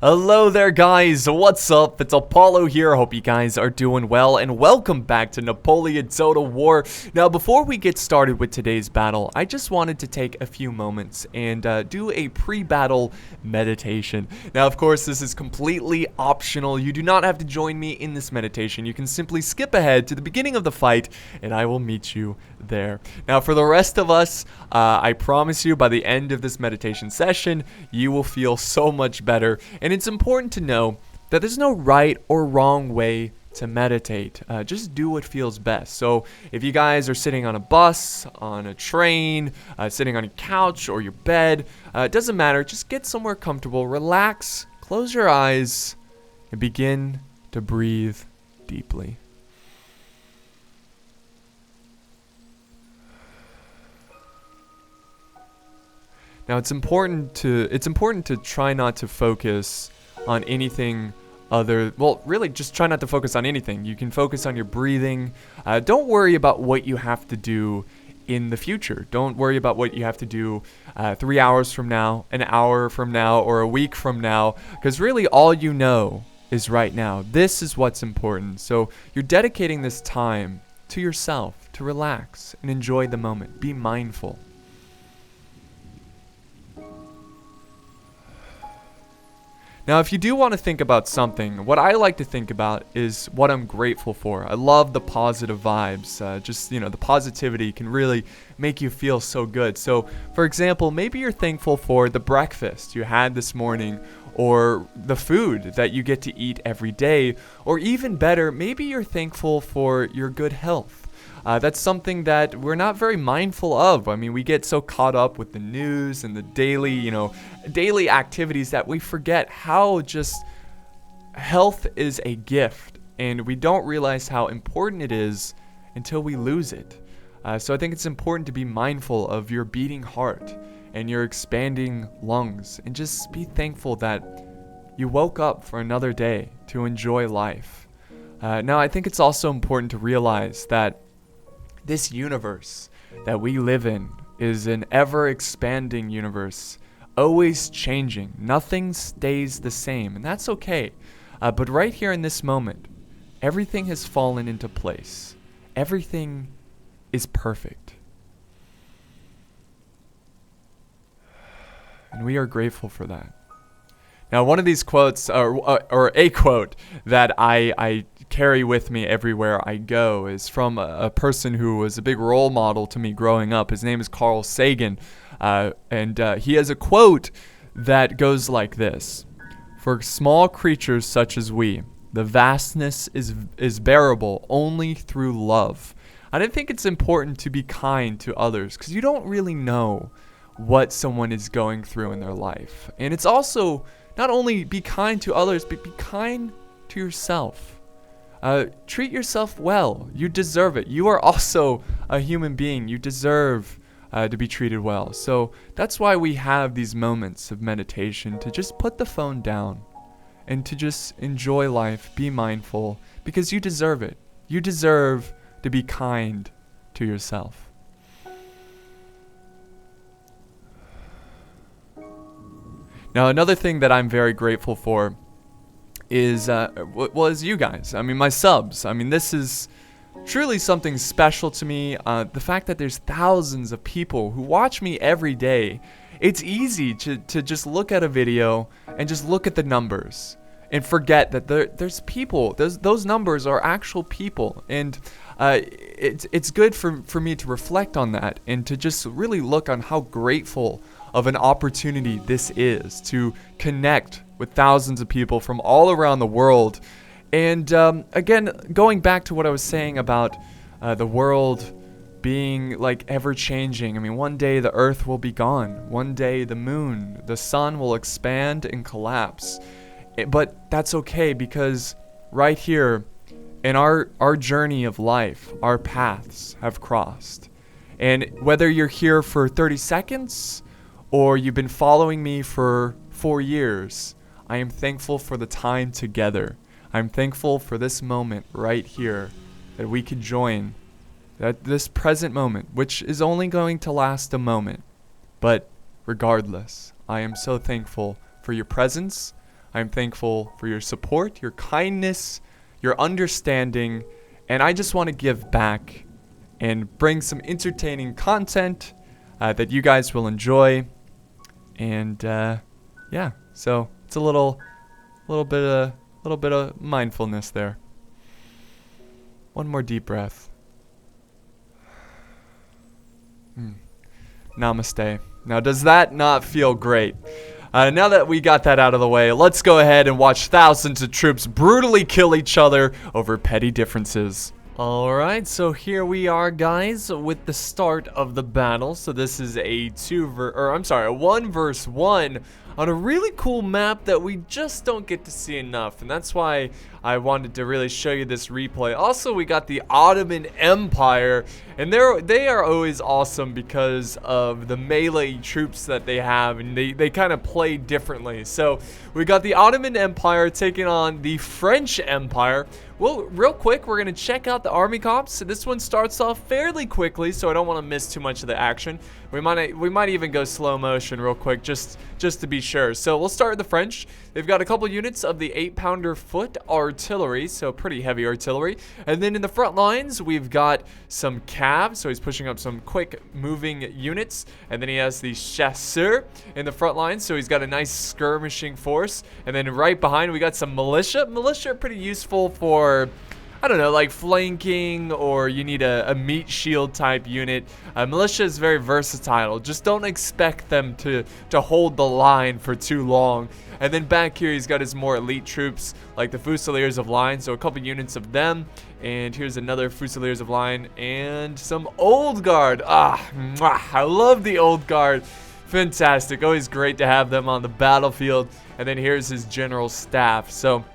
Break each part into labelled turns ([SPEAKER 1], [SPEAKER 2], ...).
[SPEAKER 1] Hello there guys, what's up? It's Apollo here. Hope you guys are doing well and welcome back to Napoleon Total War. Now before we get started with today's battle, I just wanted to take a few moments and do a pre-battle meditation. Now of course this is completely optional. You do not have to join me in this meditation. You can simply skip ahead to the beginning of the fight and I will meet you there. Now for the rest of us, I promise you by the end of this meditation session, you will feel so much better. And it's important to know that there's no right or wrong way to meditate. Just do what feels best. So if you guys are sitting on a bus, on a train, sitting on your couch or your bed, it doesn't matter. Just get somewhere comfortable, relax, close your eyes, and begin to breathe deeply. Now it's important to try not to focus on anything really just try not to focus on anything. You can focus on your breathing. Don't worry about what you have to do in the future. Don't worry about what you have to do 3 hours from now, an hour from now, or a week from now, because really all you know is right now. This is what's important. So you're dedicating this time to yourself, to relax and enjoy the moment. Be mindful. Now, if you do want to think about something, what I like to think about is what I'm grateful for. I love the positive vibes. The positivity can really make you feel so good. So, for example, maybe you're thankful for the breakfast you had this morning, or the food that you get to eat every day, or even better, maybe you're thankful for your good health. That's something that we're not very mindful of. I mean, we get so caught up with the news and the daily activities that we forget how just health is a gift, and we don't realize how important it is until we lose it. So I think it's important to be mindful of your beating heart and your expanding lungs, and just be thankful that you woke up for another day to enjoy life. Now, I think it's also important to realize that this universe that we live in is an ever-expanding universe, always changing. Nothing stays the same, and that's okay. But right here in this moment, everything has fallen into place. Everything is perfect. And we are grateful for that. Now, one of these quotes, or a quote that I carry with me everywhere I go, is from a person who was a big role model to me growing up. His name is Carl Sagan, and he has a quote that goes like this: "For small creatures such as we, the vastness is bearable only through love." And I think it's important to be kind to others, because you don't really know what someone is going through in their life. And it's also not only be kind to others, but be kind to yourself. Treat yourself well. You deserve it. You are also a human being. You deserve to be treated well. So that's why we have these moments of meditation, to just put the phone down and to just enjoy life, be mindful, because you deserve it. You deserve to be kind to yourself. Now, another thing that I'm very grateful for is you guys. I mean, my subs. I mean, this is truly something special to me. The fact that there's thousands of people who watch me every day. It's easy to just look at a video and just look at the numbers and forget that there's people. Those numbers are actual people, and it's good for me to reflect on that and to just really look on how grateful of an opportunity this is to connect with thousands of people from all around the world. And again, going back to what I was saying about the world being like ever changing. I mean, one day the earth will be gone. One day the moon, the sun will expand and collapse. But that's okay, because right here in our journey of life, our paths have crossed. And whether you're here for 30 seconds or you've been following me for 4 years, I am thankful for the time together. I'm thankful for this moment right here that we could join, that this present moment, which is only going to last a moment. But regardless, I am so thankful for your presence. I'm thankful for your support, your kindness, your understanding, and I just want to give back and bring some entertaining content that you guys will enjoy. And yeah, so it's a little bit of mindfulness there. One more deep breath. Namaste. Now, does that not feel great? Now that we got that out of the way, let's go ahead and watch thousands of troops brutally kill each other over petty differences. Alright, so here we are, guys, with the start of the battle. So this is a 1 versus 1 on a really cool map that we just don't get to see enough, and that's why I wanted to really show you this replay. Also, we got the Ottoman Empire, and they are always awesome because of the melee troops that they have, and they kind of play differently. So we got the Ottoman Empire taking on the French Empire. Well, real quick, we're going to check out the army comps. So this one starts off fairly quickly, so I don't want to miss too much of the action. We might even go slow motion real quick just to be sure. So we'll start with the French. They've got a couple units of the 8-pounder foot artillery, so pretty heavy artillery. And then in the front lines, we've got some cav, so he's pushing up some quick moving units. And then he has the chasseur in the front line, so he's got a nice skirmishing force. And then right behind, we got some militia. Militia are pretty useful for, I don't know, like flanking, or you need a meat shield type unit. Militia is very versatile. Just don't expect them to hold the line for too long. And then back here, he's got his more elite troops, like the Fusiliers of Line, so a couple units of them. And here's another Fusiliers of Line, and some Old Guard. I love the Old Guard. Fantastic. Always great to have them on the battlefield. And then here's his general staff. So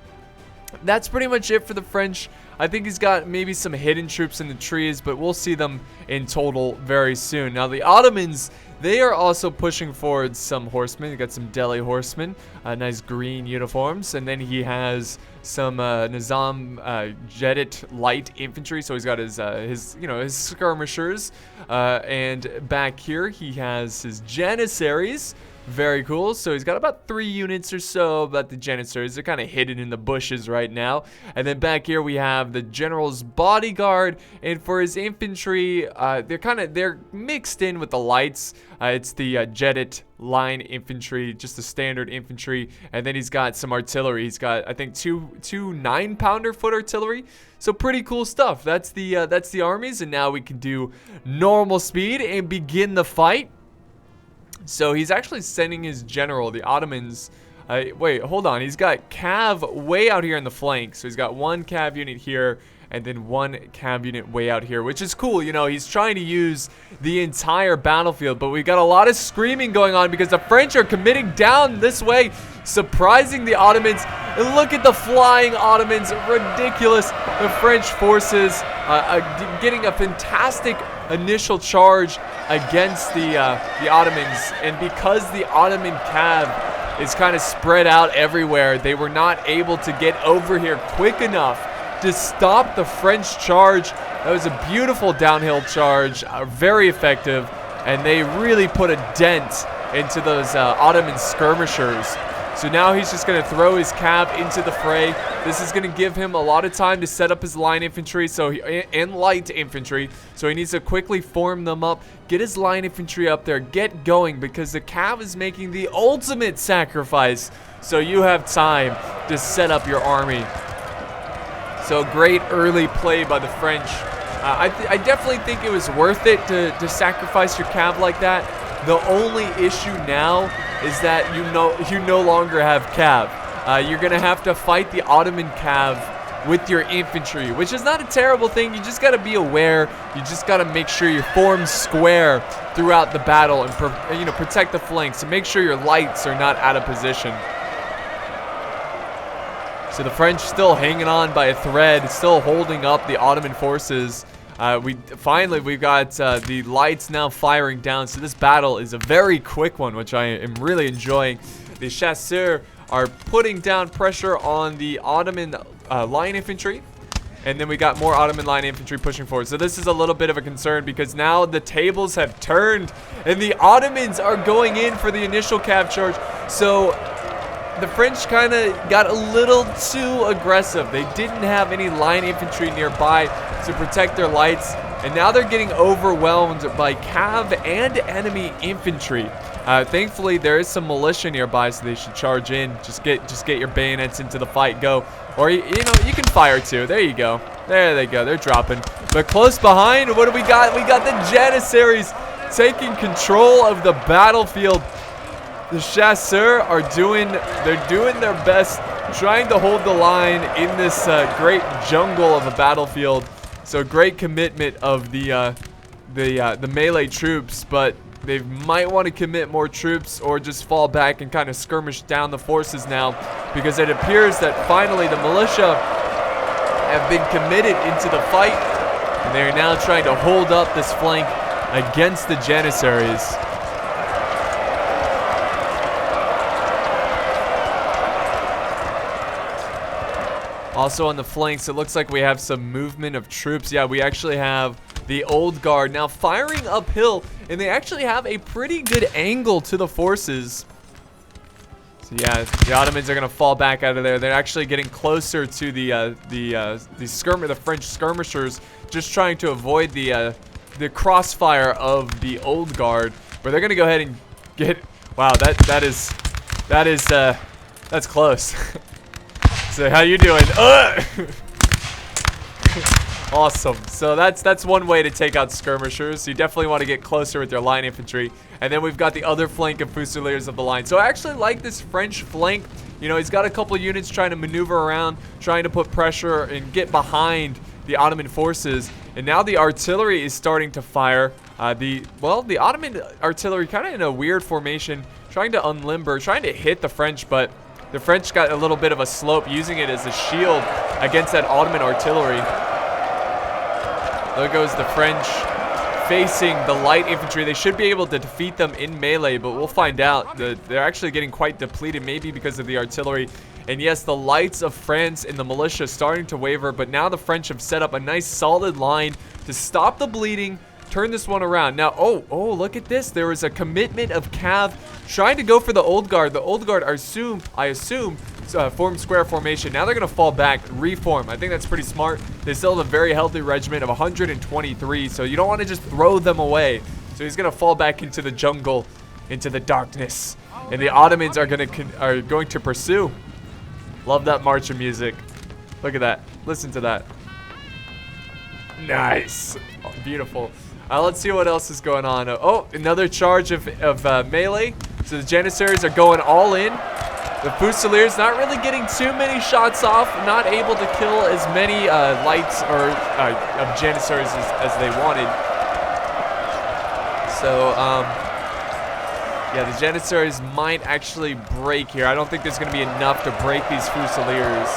[SPEAKER 1] that's pretty much it for the French. I think he's got maybe some hidden troops in the trees, but we'll see them in total very soon. Now, the Ottomans, they are also pushing forward some horsemen. They got some Delhi horsemen, nice green uniforms, and then he has some Nizam Jedit light infantry. So he's got his skirmishers, and back here he has his janissaries. Very cool. So he's got about 3 units or so, but the janissaries are kind of hidden in the bushes right now. And then back here we have the general's bodyguard, and for his infantry, they're mixed in with the lights. It's the Jedit line infantry, just the standard infantry, and then he's got some artillery. He's got, I think, two 9-pounder foot artillery. So pretty cool stuff. That's the armies, and now we can do normal speed and begin the fight. So he's actually sending his general, the Ottomans. Wait, hold on. He's got cav way out here in the flank. So he's got 1 cav unit here and then 1 cav unit way out here, which is cool. You know, he's trying to use the entire battlefield, but we've got a lot of screaming going on because the French are committing down this way, surprising the Ottomans. And look at the flying Ottomans. Ridiculous. The French forces getting a fantastic initial charge against the Ottomans, and because the Ottoman cav is kind of spread out everywhere, they were not able to get over here quick enough to stop the French charge. That was a beautiful downhill charge, very effective, and they really put a dent into those Ottoman skirmishers. So now he's just going to throw his cav into the fray. This is going to give him a lot of time to set up his line infantry and light infantry. So he needs to quickly form them up, get his line infantry up there, get going, because the cav is making the ultimate sacrifice. So you have time to set up your army. So great early play by the French. I definitely think it was worth it to sacrifice your cav like that. The only issue now is that you no longer have cav. You're gonna have to fight the Ottoman cav with your infantry, which is not a terrible thing. You just gotta be aware. You just gotta make sure you form square throughout the battle and protect the flanks and make sure your lights are not out of position. So the French still hanging on by a thread, still holding up the Ottoman forces. We've got the lights now firing down, so this battle is a very quick one, which I am really enjoying. The chasseurs are putting down pressure on the Ottoman line infantry, and then we got more Ottoman line infantry pushing forward. So this is a little bit of a concern because now the tables have turned, and the Ottomans are going in for the initial cav charge. So the French kind of got a little too aggressive. They didn't have any line infantry nearby to protect their lights, and now they're getting overwhelmed by cav and enemy infantry. Thankfully, there is some militia nearby, so they should charge in. Just get your bayonets into the fight. Go, or you know, you can fire too. There you go. There they go. They're dropping. But close behind, what do we got? We got the Janissaries taking control of the battlefield. The chasseurs are doing their best, trying to hold the line in this great jungle of a battlefield. So great commitment of the melee troops, but they might want to commit more troops or just fall back and kind of skirmish down the forces now, because it appears that finally the militia have been committed into the fight, and they are now trying to hold up this flank against the Janissaries. Also on the flanks, it looks like we have some movement of troops. Yeah, we actually have the old guard now firing uphill, and they actually have a pretty good angle to the forces. So yeah, the Ottomans are gonna fall back out of there. They're actually getting closer to the French skirmishers, just trying to avoid the crossfire of the old guard. But they're gonna go ahead and get. Wow, that's close. So how you doing? Awesome. So that's one way to take out skirmishers. You definitely want to get closer with your line infantry. And then we've got the other flank of Fusiliers of the line. So I actually like this French flank. You know, he's got a couple units trying to maneuver around, trying to put pressure and get behind the Ottoman forces. And now the artillery is starting to fire. The Ottoman artillery kind of in a weird formation, trying to unlimber, trying to hit the French, but the French got a little bit of a slope, using it as a shield against that Ottoman artillery. There goes the French facing the light infantry. They should be able to defeat them in melee, but we'll find out. They're actually getting quite depleted, maybe because of the artillery. And yes, the lights of France and the militia starting to waver, but now the French have set up a nice solid line to stop the bleeding, turn this one around. Now, oh, look at this. There is a commitment of cav trying to go for the old guard. The old guard, I assume, formed square formation. Now they're going to fall back, reform. I think that's pretty smart. They still have a very healthy regiment of 123, so you don't want to just throw them away. So he's going to fall back into the jungle, into the darkness. And the Ottomans are going to pursue. Love that march of music. Look at that. Listen to that. Nice. Oh, beautiful. Let's see what else is going on. Oh, another charge of melee. So the Janissaries are going all in. The Fusiliers not really getting too many shots off, not able to kill as many lights or of Janissaries as they wanted. So, yeah, the Janissaries might actually break here. I don't think there's going to be enough to break these Fusiliers.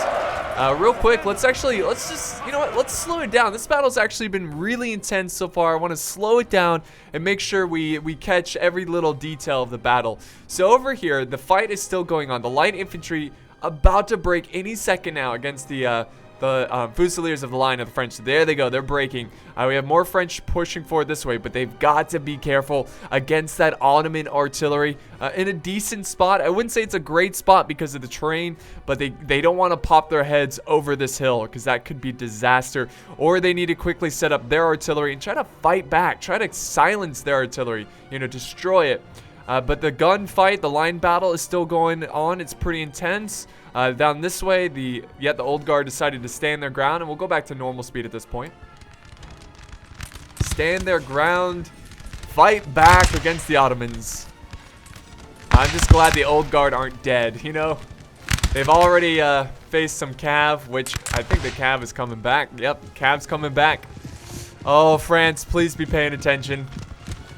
[SPEAKER 1] Real quick, let's just, you know what, let's slow it down. This battle's actually been really intense so far. I want to slow it down and make sure we catch every little detail of the battle. So over here, the fight is still going on. The light infantry about to break any second now against the Fusiliers of the line of the French. There they go. They're breaking. We have more French pushing forward this way, but they've got to be careful against that Ottoman artillery in a decent spot. I wouldn't say it's a great spot because of the terrain, but they don't want to pop their heads over this hill because that could be disaster. Or they need to quickly set up their artillery and try to fight back, try to silence their artillery, you know, destroy it. But the gunfight, the line battle is still going on. It's pretty intense. Down this way, the old guard decided to stand their ground, and we'll go back to normal speed at this point. Stand their ground, fight back against the Ottomans. I'm just glad the old guard aren't dead, you know? They've already faced some cav, which I think the cav is coming back. Yep, cav's coming back. Oh, France, please be paying attention.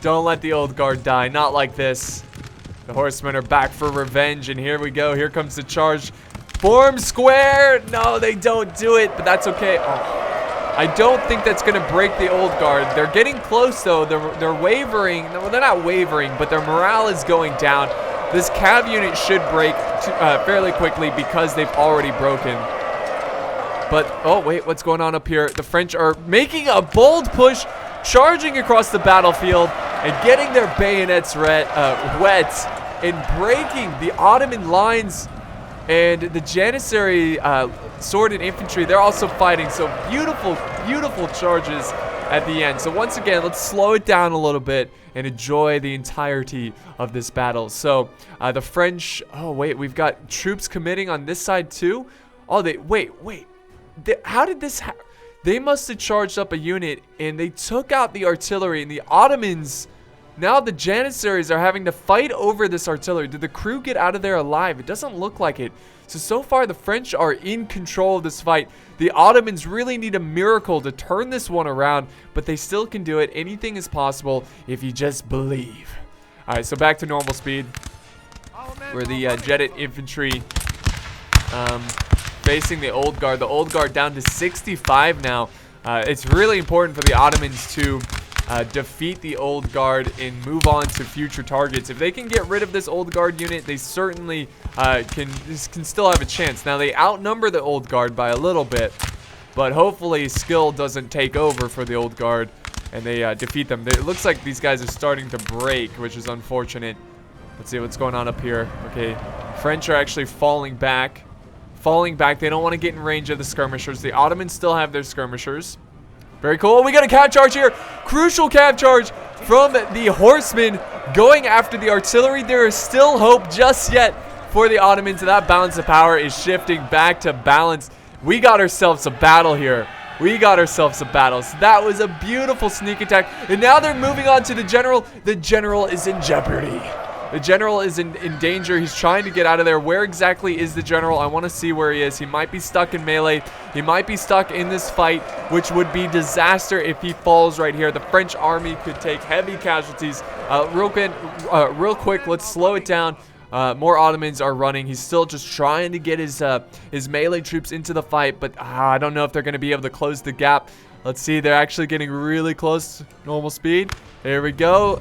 [SPEAKER 1] Don't let the old guard die, not like this. The horsemen are back for revenge, and here we go. Here comes the charge. Form square. No, they don't do it, but that's okay. Oh, I don't think that's going to break the old guard. They're getting close, though. They're wavering. No, they're not wavering, but their morale is going down. This cav unit should break fairly quickly because they've already broken. But, oh, wait, what's going on up here? The French are making a bold push, charging across the battlefield and getting their bayonets wet and breaking the Ottoman lines. And the Janissary sword and infantry, they're also fighting. So beautiful, beautiful charges at the end. So once again, let's slow it down a little bit and enjoy the entirety of this battle. So the French, oh wait, we've got troops committing on this side too. Oh, wait. How did this happen? They must have charged up a unit and they took out the artillery, and the Ottomans, now the Janissaries are having to fight over this artillery. Did the crew get out of there alive? It doesn't look like it. So far the French are in control of this fight. The Ottomans really need a miracle to turn this one around, but they still can do it. Anything is possible if you just believe. All right, so back to normal speed. Where the jetted infantry facing the old guard. The old guard down to 65 now. It's really important for the Ottomans to defeat the old guard and move on to future targets. If they can get rid of this old guard unit, they certainly can still have a chance. Now, they outnumber the old guard by a little bit, but hopefully skill doesn't take over for the old guard and they defeat them. It looks like these guys are starting to break, which is unfortunate. Let's see what's going on up here. Okay, French are actually falling back. They don't want to get in range of the skirmishers. The Ottomans still have their skirmishers. Very cool. We got a cav charge here. Crucial cav charge from the horsemen going after the artillery. There is still hope just yet for the Ottomans. That balance of power is shifting back to balance. We got ourselves a battle here. So that was a beautiful sneak attack. And now they're moving on to the general. The general is in jeopardy. The general is in danger. He's trying to get out of there. Where exactly is the general? I want to see where he is. He might be stuck in melee. He might be stuck in this fight, which would be disaster if he falls right here. The French army could take heavy casualties. Real quick, let's slow it down. More Ottomans are running. He's still just trying to get his melee troops into the fight, but I don't know if they're going to be able to close the gap. Let's see. They're actually getting really close to normal speed. There we go.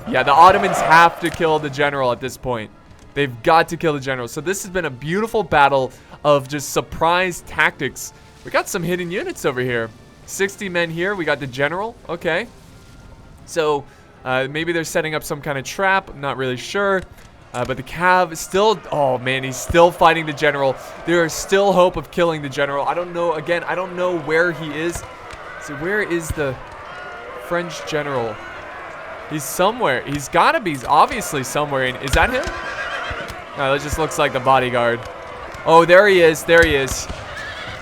[SPEAKER 1] Yeah, the Ottomans have to kill the general at this point. They've got to kill the general. So this has been a beautiful battle of just surprise tactics. We got some hidden units over here. 60 men here. We got the general. Okay. So maybe they're setting up some kind of trap. I'm not really sure. But the cav is still... Oh, man, he's still fighting the general. There is still hope of killing the general. I don't know. Again, I don't know where he is. So where is the French general? He's somewhere. He's got to be obviously somewhere. Is that him? No, that just looks like the bodyguard. Oh, there he is. There's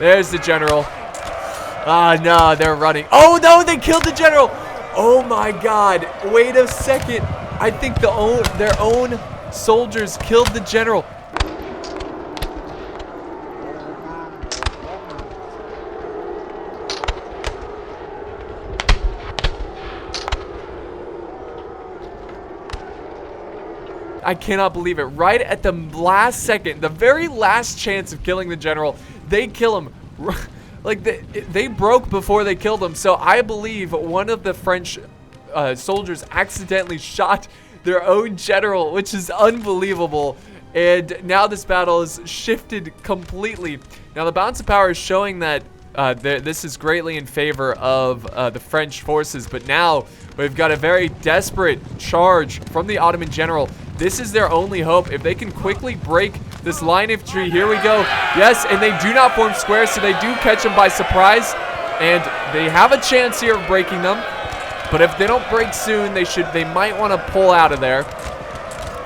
[SPEAKER 1] the general. Ah, no, they're running. Oh, no, they killed the general. Oh, my God. Wait a second. I think their own soldiers killed the general. I cannot believe it. Right at the last second, the very last chance of killing the general, they kill him. Like, they broke before they killed him. So I believe one of the French soldiers accidentally shot their own general, which is unbelievable. And now this battle is shifted completely. Now the balance of power is showing that this is greatly in favor of the French forces. But now we've got a very desperate charge from the Ottoman general. This is their only hope. If they can quickly break this line infantry, here we go. Yes, and they do not form squares, so they do catch them by surprise. And they have a chance here of breaking them. But if they don't break soon, they might want to pull out of there.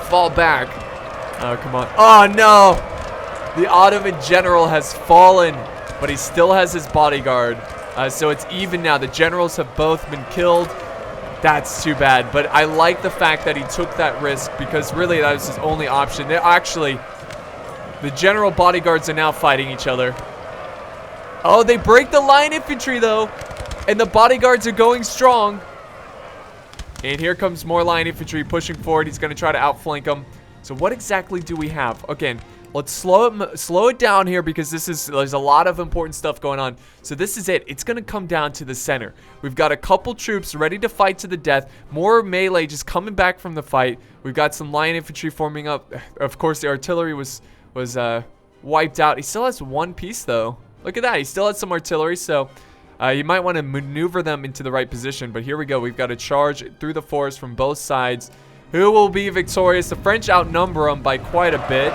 [SPEAKER 1] Fall back. Oh, come on. Oh, no. The Ottoman general has fallen, but he still has his bodyguard. So it's even now. The generals have both been killed. That's too bad. But I like the fact that he took that risk because really that was his only option. The general bodyguards are now fighting each other. Oh, they break the line infantry though. And the bodyguards are going strong. And here comes more line infantry pushing forward. He's going to try to outflank them. So what exactly do we have? Again, let's slow it down here because there's a lot of important stuff going on. So this is it. It's going to come down to the center. We've got a couple troops ready to fight to the death. More melee just coming back from the fight. We've got some line infantry forming up. Of course, the artillery was wiped out. He still has one piece though. Look at that. He still has some artillery. So you might want to maneuver them into the right position. But here we go. We've got a charge through the forest from both sides. Who will be victorious? The French outnumber them by quite a bit.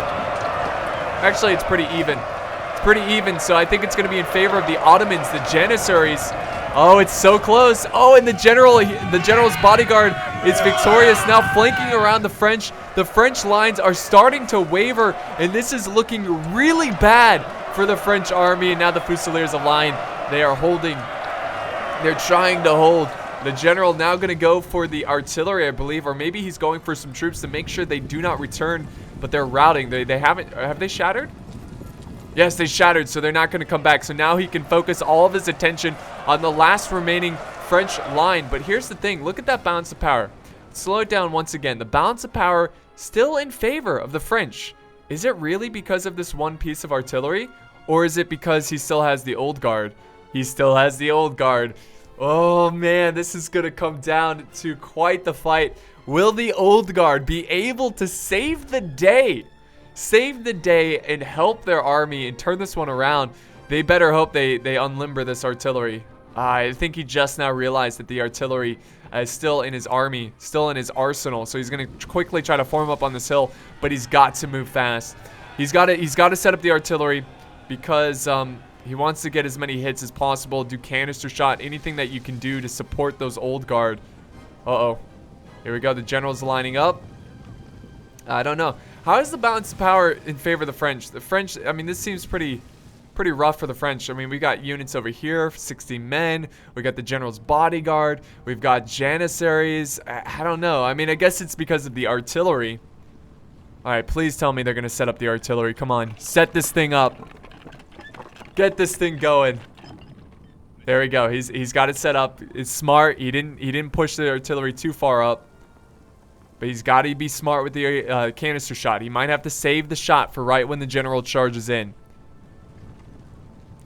[SPEAKER 1] Actually, it's pretty even. It's pretty even, so I think it's going to be in favor of the Ottomans, the Janissaries. Oh, it's so close. Oh, and the general's bodyguard is victorious, now flanking around the French. The French lines are starting to waver, and this is looking really bad for the French army. And now the Fusiliers of line, they are holding. They're trying to hold. The general now going to go for the artillery, I believe, or maybe he's going for some troops to make sure they do not return, but they're routing. They haven't, have they shattered? Yes, they shattered, so they're not going to come back. So now he can focus all of his attention on the last remaining French line. But here's the thing. Look at that balance of power. Slow it down once again. The balance of power still in favor of the French. Is it really because of this one piece of artillery? Or is it because he still has the old guard? He still has the old guard. Oh, man, this is going to come down to quite the fight. Will the old guard be able to save the day? Save the day and help their army and turn this one around. They better hope they unlimber this artillery. I think he just now realized that the artillery is still in his army, still in his arsenal. So he's going to quickly try to form up on this hill, but he's got to move fast. He's got to set up the artillery because he wants to get as many hits as possible, do canister shot, anything that you can do to support those old guard. Uh-oh. Here we go. The general's lining up. I don't know. How is the balance of power in favor of the French? The French, I mean, this seems pretty rough for the French. I mean, we got units over here, 60 men. We got the general's bodyguard. We've got janissaries. I don't know. I mean, I guess it's because of the artillery. All right, please tell me they're going to set up the artillery. Come on, set this thing up. Get this thing going. There we go. He's got it set up. It's smart. He didn't push the artillery too far up. But he's got to be smart with the canister shot. He might have to save the shot for right when the general charges in.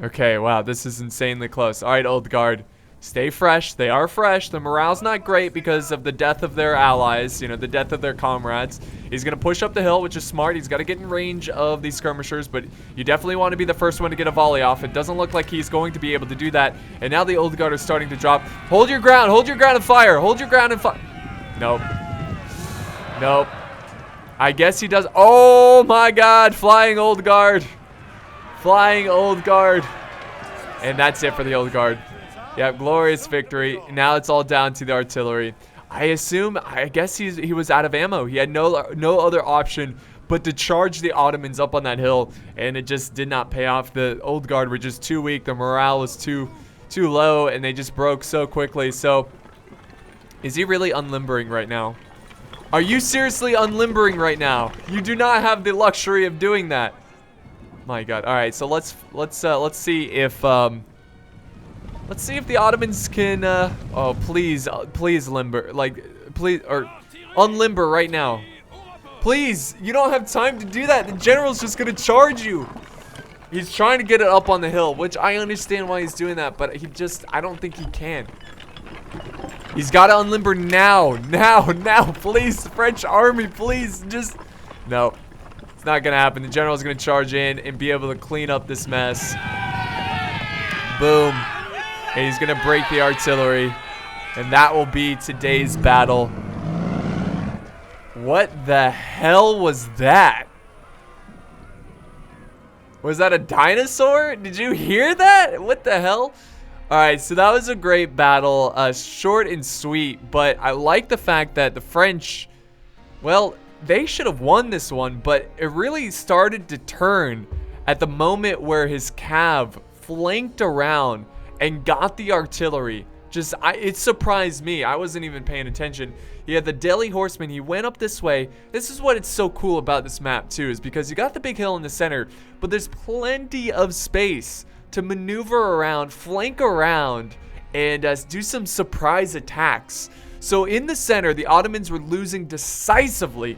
[SPEAKER 1] Okay, wow, this is insanely close. All right, old guard, stay fresh. They are fresh. The morale's not great because of the death of their allies, you know, the death of their comrades. He's going to push up the hill, which is smart. He's got to get in range of these skirmishers, but you definitely want to be the first one to get a volley off. It doesn't look like he's going to be able to do that. And now the old guard is starting to drop. Hold your ground and fire. Hold your ground and fire. Nope. Nope. I guess he does. Oh my god. Flying old guard. Flying old guard. And that's it for the old guard. Yep, glorious victory. Now it's all down to the artillery. I guess he was out of ammo. He had no other option but to charge the Ottomans up on that hill. And it just did not pay off. The old guard were just too weak. The morale was too low. And they just broke so quickly. So, is he really unlimbering right now? Are you seriously unlimbering right now? You do not have the luxury of doing that. My god. All right, so let's see if the Ottomans can oh, please limber, like, please, or unlimber right now. Please, you don't have time to do that. The general's just going to charge you. He's trying to get it up on the hill, which I understand why he's doing that, but I don't think he can. He's got to unlimber now, please, French army, please, just, no, it's not going to happen. The general's going to charge in and be able to clean up this mess. Boom. And he's going to break the artillery, and that will be today's battle. What the hell was that? Was that a dinosaur? Did you hear that? What the hell? Alright, so that was a great battle, short and sweet, but I like the fact that the French, well, they should have won this one, but it really started to turn at the moment where his cav flanked around and got the artillery. It surprised me. I wasn't even paying attention. He had the Delhi Horseman. He went up this way. This is what it's so cool about this map too, is because you got the big hill in the center, but there's plenty of space to maneuver around, flank around, and do some surprise attacks. So in the center, the Ottomans were losing decisively,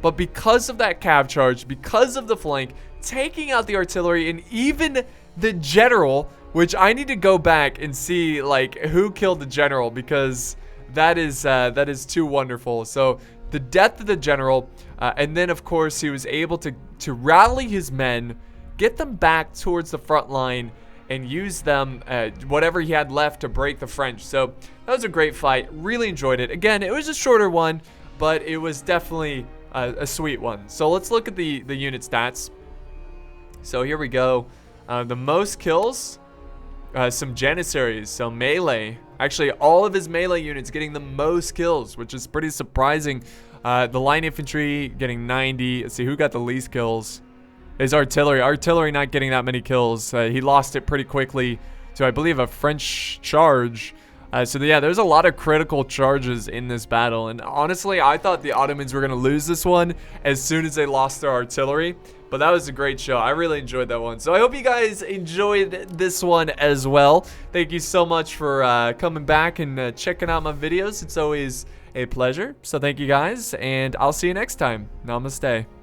[SPEAKER 1] but because of that cav charge, because of the flank, taking out the artillery, and even the general, which I need to go back and see like who killed the general, because that is too wonderful. So the death of the general, and then of course he was able to rally his men, get them back towards the front line, and use them, whatever he had left, to break the French. So that was a great fight. Really enjoyed it. Again, it was a shorter one, but it was definitely a sweet one. So let's look at the unit stats. So here we go. The most kills, some Janissaries, so melee. Actually, all of his melee units getting the most kills, which is pretty surprising. The line infantry getting 90. Let's see who got the least kills. His artillery. Artillery not getting that many kills. He lost it pretty quickly to, I believe, a French charge. So yeah, there's a lot of critical charges in this battle. And honestly, I thought the Ottomans were going to lose this one as soon as they lost their artillery. But that was a great show. I really enjoyed that one. So I hope you guys enjoyed this one as well. Thank you so much for coming back and checking out my videos. It's always a pleasure. So thank you guys, and I'll see you next time. Namaste.